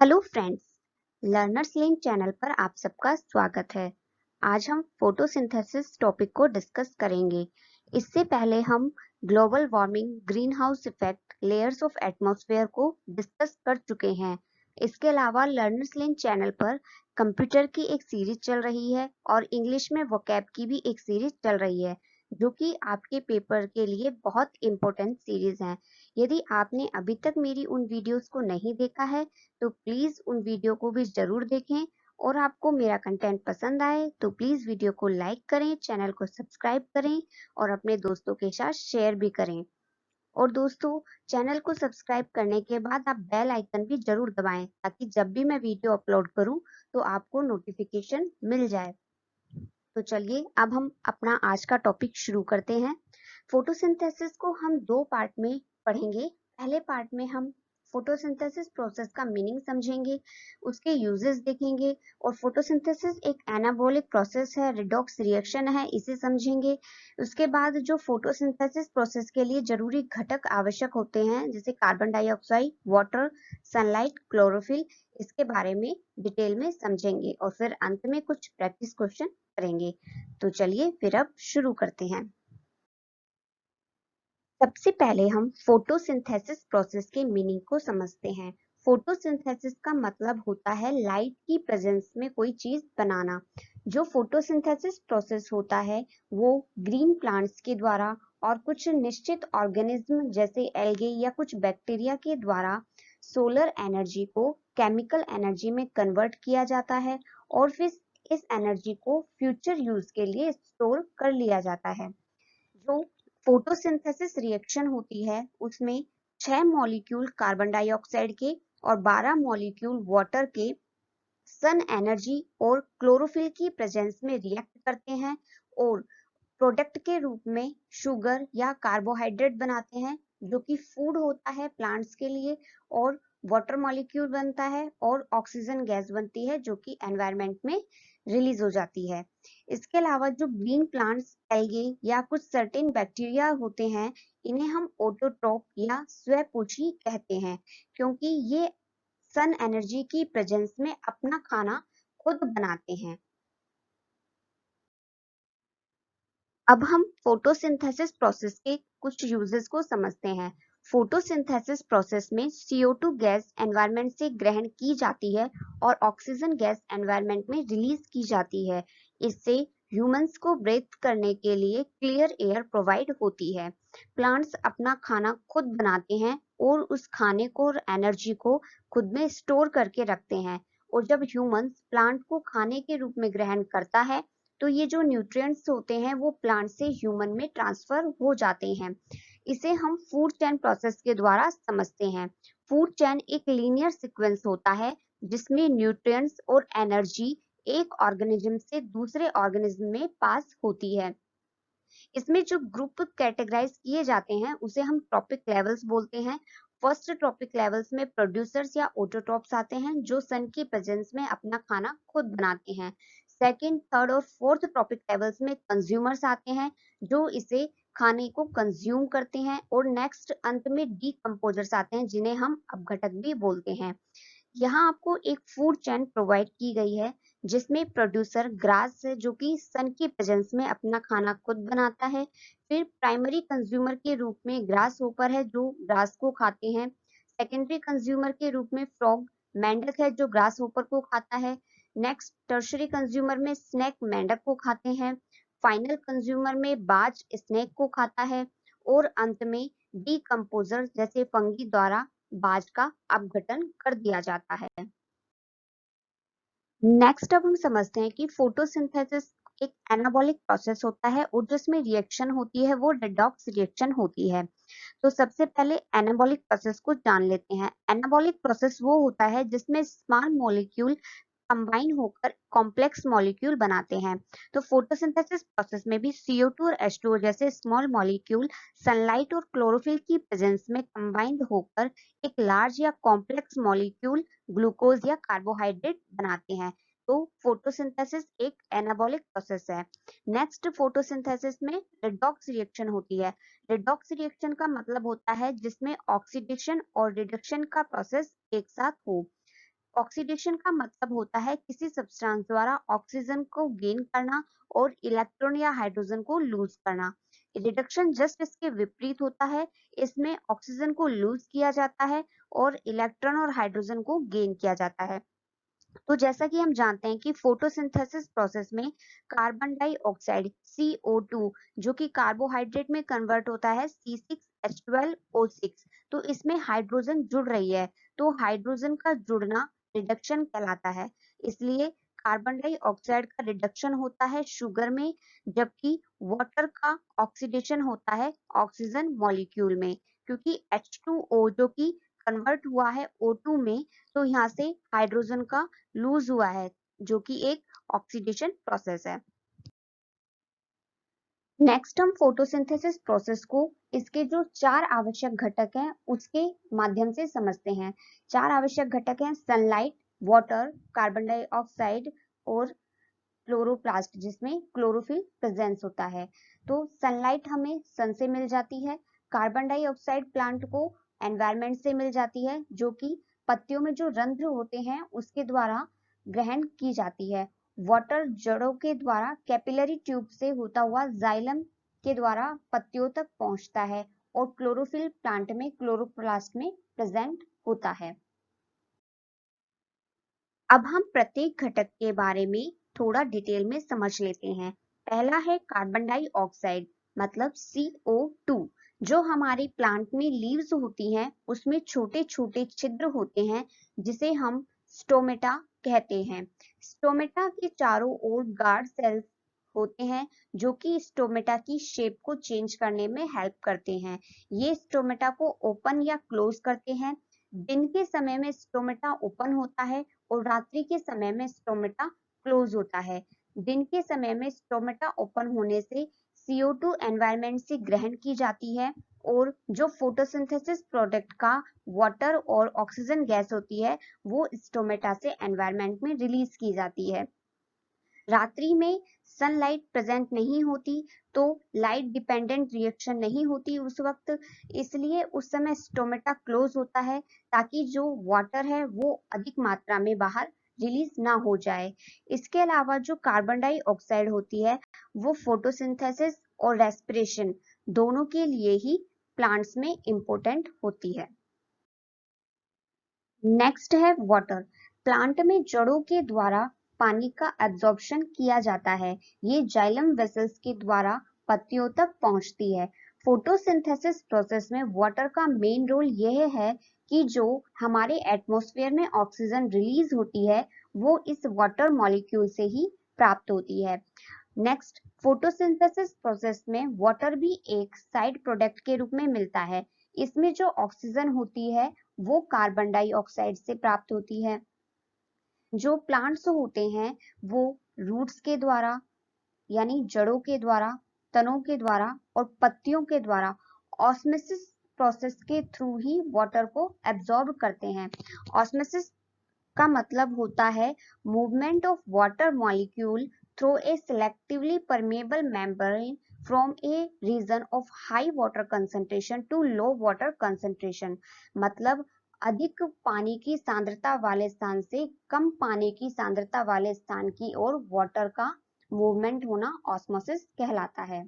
Hello friends, learners link channel पर आप सबका स्वागत है। आज हम फोटोसिंथेसिस टॉपिक को डिस्कस करेंगे। इससे पहले हम global warming, green house effect, layers of atmosphere को डिस्कस कर चुके हैं। इसके अलावा लर्नर्स लिंक चैनल पर कंप्यूटर की एक सीरीज चल रही है और इंग्लिश में वोकैब की भी एक सीरीज चल रही है, जो कि आपके पेपर के लिए बहुत इंपॉर्टेंट सीरीज है। यदि आपने अभी तक मेरी उन वीडियोस को नहीं देखा है तो प्लीज उन वीडियो को भी जरूर देखें, और आपको मेरा कंटेंट पसंद आए तो प्लीज वीडियो को लाइक करें, चैनल को सब्सक्राइब करें और अपने दोस्तों के साथ शेयर भी करें। और दोस्तों, चैनल को सब्सक्राइब करने के बाद आप बेल आइकन भी जरूर दबाएं, ताकि जब भी मैं वीडियो अपलोड करूं तो आपको नोटिफिकेशन मिल जाए। तो चलिए अब हम अपना आज का टॉपिक शुरू करते हैं। फोटोसिंथेसिस को हम दो पार्ट में पढ़ेंगे। पहले पार्ट में हम फोटोसिंथेसिस प्रोसेस का मीनिंग समझेंगे, उसके यूजेस देखेंगे, और फोटोसिंथेसिस एक एनाबॉलिक प्रोसेस है, रिडॉक्स रिएक्शन है, इसे समझेंगे। उसके बाद जो फोटोसिंथेसिस प्रोसेस के लिए जरूरी घटक आवश्यक होते हैं, जैसे carbon dioxide, water, sunlight, chlorophyll, इसके बारे में डिटेल में समझेंगे और फिर अंत में कुछ प्रैक्टिस क्वेश्चन करेंगे। तो चलिए फिर अब शुरू करते हैं। सबसे पहले हम फोटोसिंथेसिस प्रोसेस के मीनिंग को समझते हैं। फोटोसिंथेसिस का मतलब होता है लाइट की प्रेजेंस में कोई चीज बनाना। जो फोटोसिंथेसिस प्रोसेस होता है वो ग्रीन प्लांट्स के द्वारा और कुछ निश्चित ऑर्गेनिज्म जैसे एल्गे या कुछ बैक्टीरिया के द्वारा सोलर एनर्जी को केमिकल एनर्जी में कन्वर्ट किया जाता है और फिर इस एनर्जी को फ्यूचर यूज के लिए स्टोर कर लिया जाता है। जो फोटोसिंथेसिस रिएक्शन होती है उसमें 6 मॉलिक्यूल कार्बन डाइऑक्साइड के और 12 मॉलिक्यूल वाटर के सन एनर्जी और क्लोरोफिल की प्रेजेंस में रिएक्ट करते हैं और प्रोडक्ट के रूप में शुगर या कार्बोहाइड्रेट बनाते हैं, जो कि फूड होता है प्लांट्स के लिए, और वाटर मॉलिक्यूल बनता है और ऑक्सीजन गैस बनती है, जो कि एनवायरनमेंट में रिलीज हो जाती है। इसके अलावा जो ग्रीन प्लांट्स, एल्गे या कुछ सर्टेन बैक्टीरिया होते हैं, इन्हें हम ऑटोट्रोफ या स्वपोषी कहते हैं, क्योंकि ये सन एनर्जी की प्रेजेंस में अपना खाना खुद बनाते हैं। अब हम फोटोसिंथेसिस प्रोसेस के कुछ यूजेस को समझते हैं। फोटोसिंथेसिस प्रोसेस में CO2 गैस एनवायरनमेंट से ग्रहण की जाती है और ऑक्सीजन गैस एनवायरनमेंट में रिलीज की जाती है। इससे ह्यूमंस को ब्रीथ करने के लिए क्लियर एयर प्रोवाइड होती है। प्लांट्स अपना खाना खुद बनाते हैं और उस खाने को और एनर्जी को खुद में स्टोर करके रखते हैं, और जब ह्यूमंस प्लांट को खाने के रूप में ग्रहण करता है तो ये जो न्यूट्रिएंट्स होते हैं वो प्लांट से ह्यूमन में ट्रांसफर हो जाते हैं। इसे हम फूड चेन प्रोसेस के द्वारा समझते हैं। फूड चेन एक लीनियर सीक्वेंस होता है जिसमें न्यूट्रिएंट्स और एनर्जी एक ऑर्गेनिज्म से दूसरे ऑर्गेनिज्म में पास होती है। इसमें जो ग्रुप कैटेगराइज किए जाते हैं उसे हम ट्रॉपिक लेवल्स बोलते हैं। फर्स्ट ट्रॉपिक लेवल्स में प्रोड्यूसर्स या ऑटोट्रॉप्स आते हैं, जो सन की प्रेजेंस में अपना खाना खुद बनाते हैं। सेकंड, थर्ड और फोर्थ ट्रॉपिक लेवल्स में कंज्यूमर्स आते हैं, जो इसे खाने को कंज्यूम करते हैं। और नेक्स्ट अंत में डीकम्पोजर्स आते हैं, जिन्हें हम अपघटक भी बोलते हैं। यहाँ आपको एक फूड चेन प्रोवाइड की गई है, जिसमें प्रोड्यूसर ग्रास है, जो कि सन की प्रेजेंस में अपना खाना खुद बनाता है। फिर प्राइमरी कंज्यूमर के रूप में ग्रास होपर है, जो ग्रास को खाते हैं। सेकेंडरी कंज्यूमर के रूप में फ्रॉग, मेंढक है, जो ग्रास होपर को खाता है। नेक्स्ट टर्शरी कंज्यूमर में स्नेक मेंढक को खाते हैं। फाइनल कंज्यूमर में बाज स्नेक को खाता है। और अंत में डीकम्पोजर जैसे फंगी द्वारा बाज का अपघटन कर दिया जाता है। नेक्स्ट अब हम समझते हैं कि फोटोसिंथेसिस एक एनाबॉलिक प्रोसेस होता है और जिसमें रिएक्शन होती है वो रेडॉक्स रिएक्शन होती है। तो सबसे पहले एनाबॉलिक प्रोसेस को जान लेते हैं। एनाबॉलिक प्रोसेस वो होता है जिसमें स्मॉल मॉलिक्यूल कंबाइन होकर कॉम्प्लेक्स मॉलिक्यूल बनाते हैं। तो फोटोसिंथेसिस प्रोसेस में भी CO2 और H2O जैसे स्मॉल मॉलिक्यूल सनलाइट और क्लोरोफिल की प्रेजेंस में कंबाइंड होकर एक लार्ज या कॉम्प्लेक्स मॉलिक्यूल ग्लूकोज या कार्बोहाइड्रेट बनाते हैं। तो फोटोसिंथेसिस एक एनाबॉलिक प्रोसेस है। नेक्स्ट, फोटोसिंथेसिस में रिडॉक्स रिएक्शन होती है। रिडॉक्स रिएक्शन का मतलब होता है जिसमें ऑक्सीडेशन और रिडक्शन का प्रोसेस एक साथ हो। ऑक्सीडेशन का मतलब होता है किसी सब्सटेंस द्वारा ऑक्सीजन को गेन करना और इलेक्ट्रॉन या हाइड्रोजन को लूज करना। रिडक्शन जस्ट इसके विपरीत होता है। इसमें ऑक्सीजन को लूज किया जाता है और इलेक्ट्रॉन और हाइड्रोजन को गेन किया जाता है। तो जैसा कि हम जानते हैं कि फोटोसिंथेसिस प्रोसेस में कार्बन डाइऑक्साइड CO2 जो कि कार्बोहाइड्रेट में कन्वर्ट होता है C6H12O6, तो इसमें हाइड्रोजन जुड़ रही है, तो हाइड्रोजन का जुड़ना रिडक्शन कहलाता है। इसलिए कार्बन डाइऑक्साइड का रिडक्शन होता है शुगर में, जबकि वाटर का ऑक्सीडेशन होता है ऑक्सीजन मॉलिक्यूल में, क्योंकि H2O जो कि कन्वर्ट हुआ है O2 में, तो यहाँ से हाइड्रोजन का लूज हुआ है, जो कि एक ऑक्सीडेशन प्रोसेस है। नेक्स्ट हम फोटोसिंथेसिस प्रोसेस को इसके जो 4 आवश्यक घटक हैं उसके माध्यम से समझते हैं। 4 आवश्यक घटक हैं सनलाइट, वाटर, कार्बन डाइऑक्साइड और क्लोरोप्लास्ट जिसमें क्लोरोफिल प्रेजेंस होता है। तो सनलाइट हमें सन से मिल जाती है, कार्बन डाइऑक्साइड प्लांट को एनवायरमेंट से मिल जाती है जो कि पत्तियों में जो रंध्र होते हैं उसके द्वारा ग्रहण की जाती है। वाटर जड़ों के द्वारा कैपिलरी ट्यूब से होता हुआ जाइलम के द्वारा पत्तियों तक पहुंचता है और क्लोरोफिल प्लांट में क्लोरोप्लास्ट में प्रेजेंट होता है। अब हम प्रत्येक घटक के बारे में थोड़ा डिटेल में समझ लेते हैं। पहला है कार्बन डाइऑक्साइड मतलब CO2, जो हमारी प्लांट में लीव्स होती हैं उसमें छोटे छोटे छिद्र होते हैं जिसे हम स्टोमेटा कहते हैं। स्टोमेटा के चारों ओर गार्ड सेल्स होते हैं जो कि स्टोमेटा की शेप को चेंज करने में हेल्प करते हैं। ये स्टोमेटा को ओपन या क्लोज करते हैं। दिन के समय में स्टोमेटा ओपन होता है और रात्रि के समय में स्टोमेटा क्लोज होता है। दिन के समय में स्टोमेटा ओपन होने से CO2 एनवायरनमेंट से ग्रहण की जाती है और जो फोटोसिंथेसिस प्रोडक्ट का वाटर और ऑक्सीजन गैस होती है वो स्टोमेटा से एनवायरनमेंट में रिलीज की जाती है। रात्रि में सनलाइट प्रेजेंट नहीं होती तो लाइट डिपेंडेंट रिएक्शन नहीं होती उस वक्त, इसलिए उस समय स्टोमेटा क्लोज होता है ताकि जो वाटर है वो अधिक मात्रा में बाहर रिलीज ना हो जाए। इसके अलावा जो कार्बन डाइऑक्साइड होती है वो फोटोसिंथेसिस और रेस्पिरेशन दोनों के लिए ही प्लांट्स में इंपॉर्टेंट होती है। नेक्स्ट है वाटर। प्लांट में जड़ों के द्वारा पानी का एब्जॉर्प्शन किया जाता है। ये जाइलम वेसल्स के द्वारा पत्तियों तक पहुंचती है। फोटोसिंथेसिस प्रोसेस में वाटर का मेन रोल यह है कि जो हमारे एटमॉस्फेयर में ऑक्सीजन रिलीज होती है वो इस वाटर मॉलिक्यूल से ही प्राप्त होती है। नेक्स्ट, फोटोसिंथेसिस प्रोसेस में वाटर भी एक साइड प्रोडक्ट के रूप में मिलता है। इसमें जो ऑक्सीजन होती है वो कार्बन डाइऑक्साइड से प्राप्त होती है। जो प्लांट्स होते हैं वो रूट्स के द्वारा यानी जड़ों के द्वारा, तनों के द्वारा और पत्तियों के द्वारा ऑस्मोसिस प्रोसेस के थ्रू ही वाटर को एब्जॉर्ब करते हैं। ऑस्मोसिस का मतलब होता है movement of water molecule through a selectively permeable membrane from a region of high water concentration to low water concentration। मतलब अधिक पानी की सांद्रता वाले स्थान से कम पानी की सांद्रता वाले स्थान की ओर वाटर का मूवमेंट होना ऑस्मोसिस कहलाता है।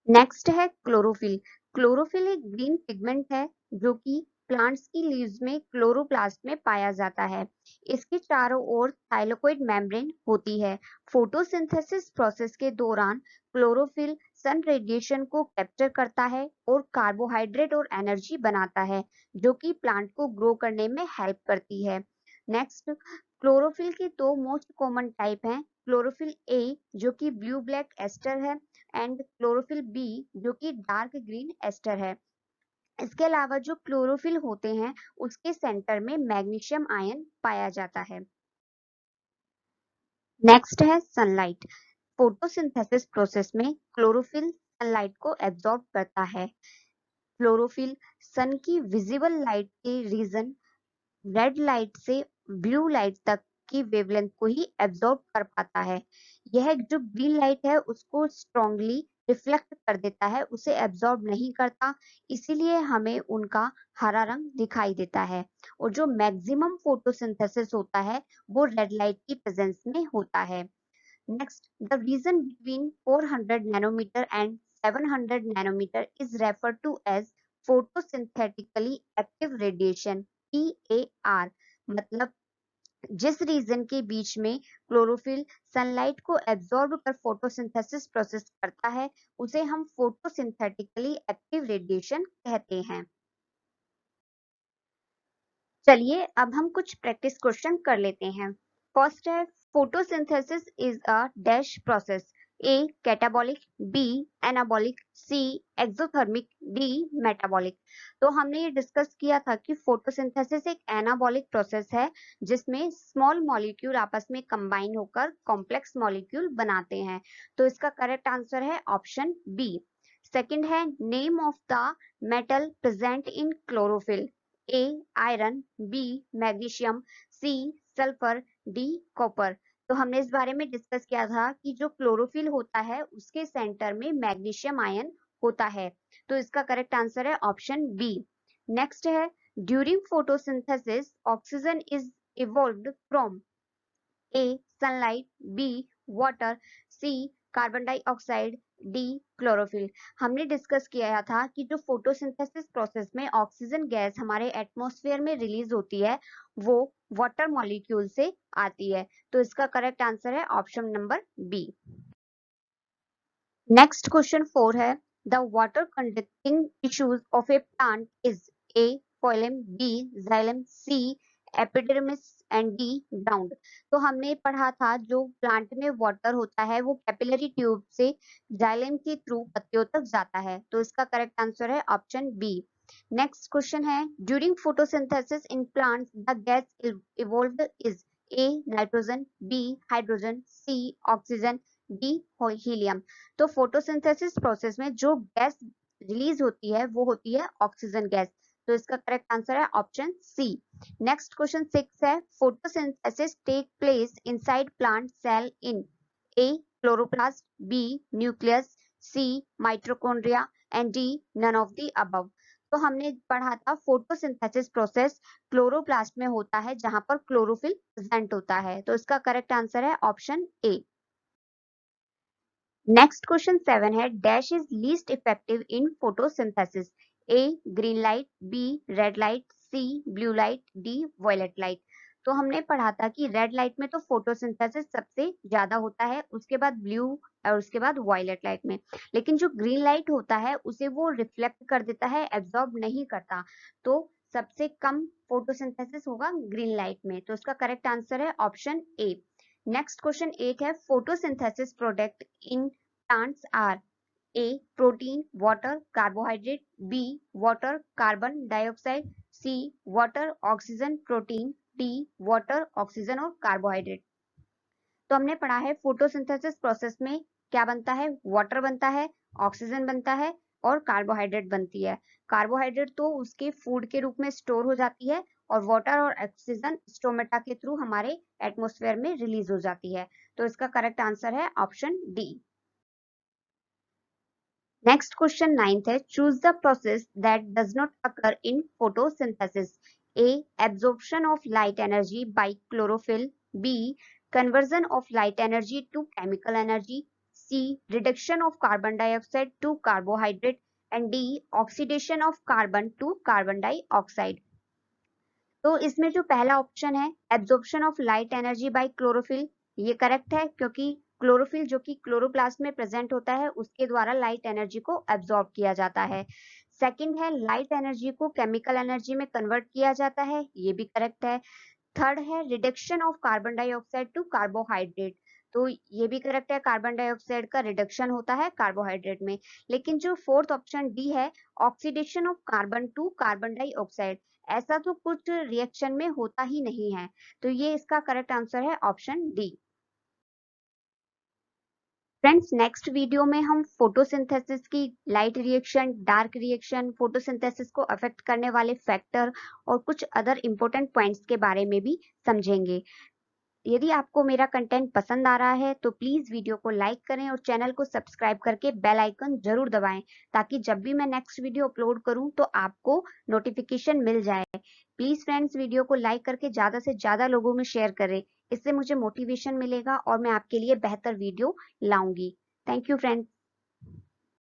नेक्स्ट है क्लोरोफिल। क्लोरोफिल एक ग्रीन पिगमेंट है जो कि प्लांट्स की लीव्स में क्लोरोप्लास्ट में पाया जाता है। इसके चारों ओर थाइलाकोइड मेम्ब्रेन होती है। फोटोसिंथेसिस प्रोसेस के दौरान क्लोरोफिल सन रेडिएशन को कैप्चर करता है और कार्बोहाइड्रेट और एनर्जी बनाता है जो कि प्लांट को ग्रो करने में हेल्प करती है। नेक्स्ट, क्लोरोफिल के दो मोस्ट कॉमन टाइप हैं, क्लोरोफिल ए जो कि ब्लू ब्लैक एस्टर है एंड क्लोरोफिल बी जो कि डार्क ग्रीन एस्टर है। इसके अलावा जो क्लोरोफिल होते हैं उसके सेंटर में मैग्नीशियम आयन पाया जाता है। नेक्स्ट है सनलाइट। फोटोसिंथेसिस प्रोसेस में क्लोरोफिल सनलाइट को एब्जॉर्ब करता है। क्लोरोफिल सन की विजिबल लाइट के रीजन रेड लाइट से ब्लू लाइट तक की वेवलेंथ को ही एब्जॉर्ब कर पाता है। यह जो ग्रीन लाइट है उसको स्ट्रांगली रिफ्लेक्ट कर देता है, उसे एब्जॉर्ब नहीं करता, इसीलिए हमें उनका हरा रंग दिखाई देता है। और जो मैक्सिमम फोटोसिंथेसिस होता है वो रेड लाइट की प्रेजेंस में होता है। Next, the region between 400 nanometer and 700 nanometer is referred to as photosynthetically active radiation PAR। मतलब जिस रीजन के बीच में क्लोरोफिल सनलाइट को एब्जॉर्ब कर फोटोसिंथेसिस प्रोसेस करता है उसे हम फोटोसिंथेटिकली एक्टिव रेडिएशन कहते हैं। चलिए अब हम कुछ प्रैक्टिस क्वेश्चन कर लेते हैं। फर्स्ट है photosynthesis is a dash process. A catabolic, B anabolic, C exothermic, D metabolic. तो हमने ये डिस्कस किया था कि फोटोसिंथेसिस एक एनाबॉलिक प्रोसेस है जिसमें स्मॉल मॉलिक्यूल आपस में कंबाइन होकर कॉम्प्लेक्स मॉलिक्यूल बनाते हैं। तो इसका करेक्ट आंसर है ऑप्शन बी। सेकंड है name of the metal present in chlorophyll. A iron, B magnesium, C sulphur, D copper. तो हमने इस बारे में डिस्कस किया था कि जो क्लोरोफिल होता है उसके सेंटर में मैग्नीशियम आयन होता है। तो इसका करेक्ट आंसर है ऑप्शन बी। नेक्स्ट है during photosynthesis oxygen is evolved from A sunlight, B water, C carbon dioxide, D chlorophyll. हमने डिस्कस किया था कि जो फोटोसिंथेसिस प्रोसेस में ऑक्सीजन गैस हमारे एटमॉस्फेयर में रिलीज होती है वो वाटर मॉलिक्यूल से आती है। तो इसका करेक्ट आंसर है option number B. Next question 4 है the water conducting tissues of a plant is a phloem, B xylem, C epidermis and D ground. तो हमने पढ़ा था जो प्लांट में वाटर होता है वो कैपिलरी ट्यूब से जाइलम के थ्रू पत्तियों तक जाता है। तो इसका करेक्ट आंसर है ऑप्शन बी। नेक्स्ट क्वेश्चन है during photosynthesis in plants the gas evolved is A nitrogen, B hydrogen, C oxygen, D helium. तो फोटोसिंथेसिस प्रोसेस में जो गैस रिलीज होती है वो होती है ऑक्सीजन गैस। तो इसका करेक्ट आंसर है ऑप्शन सी। नेक्स्ट क्वेश्चन 6 है photosynthesis take place inside plant cell in A chloroplast, B nucleus, C mitochondria and D none of the above. तो हमने पढ़ा था फोटोसिंथेसिस प्रोसेस क्लोरोप्लास्ट में होता है जहां पर क्लोरोफिल प्रेजेंट होता है। तो इसका करेक्ट आंसर है ऑप्शन ए। नेक्स्ट क्वेश्चन 7 है dash is least effective in photosynthesis. A green light, B red light, C blue light, D violet light. तो हमने पढ़ा था कि रेड लाइट में तो फोटोसिंथेसिस सबसे ज्यादा होता है, उसके बाद ब्लू और उसके बाद वायलेट लाइट में। लेकिन जो ग्रीन लाइट होता है उसे वो रिफ्लेक्ट कर देता है, एब्जॉर्ब नहीं करता। तो सबसे कम फोटोसिंथेसिस होगा ग्रीन लाइट में। तो इसका करेक्ट आंसर है ऑप्शन ए। नेक्स्ट क्वेश्चन 8 है photosynthesis product in plants are A protein, water, carbohydrate, B water, carbon dioxide, C water, oxygen, protein, D water, oxygen और carbohydrate। तो हमने पढ़ा है फोटोसिंथेसिस प्रोसेस में क्या बनता है, वाटर बनता है, ऑक्सीजन बनता है और कार्बोहाइड्रेट बनती है। कार्बोहाइड्रेट तो उसके फूड के रूप में स्टोर हो जाती है और वाटर और ऑक्सीजन स्टोमेटा के थ्रू हमारे एटमॉस्फेयर में रिलीज हो जाती है। तो इसका करेक्ट आंसर है option D. Next question 9th है choose the process that does not occur in photosynthesis. A absorption of light energy by chlorophyll, B conversion of light energy to chemical energy, C reduction of carbon dioxide to carbohydrate and D oxidation of carbon to carbon dioxide. तो इसमें जो पहला option है absorption of light energy by chlorophyll, ये correct है क्योंकि chlorophyll जो कि क्लोरोप्लास्ट में प्रेजेंट होता है उसके द्वारा लाइट एनर्जी को एब्जॉर्ब किया जाता है। सेकंड है लाइट एनर्जी को केमिकल एनर्जी में कन्वर्ट किया जाता है, ये भी करेक्ट है। थर्ड है reduction of carbon dioxide to carbohydrate, तो ये भी करेक्ट है, कार्बन डाइऑक्साइड का रिडक्शन होता है कार्बोहाइड्रेट में। लेकिन जो फोर्थ ऑप्शन डी है oxidation of carbon to carbon dioxide, ऐसा तो कुछ रिएक्शन में होता ही नहीं है। तो ये इसका करेक्ट आंसर है option D. Friends next video में हम फोटोसिंथेसिस की light reaction, dark reaction, photosynthesis को अफेक्ट करने वाले फैक्टर और कुछ अदर इंपॉर्टेंट पॉइंट्स के बारे में भी समझेंगे। यदि आपको मेरा कंटेंट पसंद आ रहा है तो प्लीज वीडियो को लाइक करें और चैनल को सब्सक्राइब करके बेल आइकन जरूर दबाएं, ताकि जब भी मैं नेक्स्ट वीडियो अपलोड करूं तो आपको नोटिफिकेशन मिल जाए। प्लीज फ्रेंड्स, वीडियो को लाइक करके ज्यादा से ज्यादा लोगों में शेयर करें। इससे मुझे मोटिवेशन मिलेगा और मैं आपके लिए बेहतर वीडियो लाऊंगी। Thank you friends.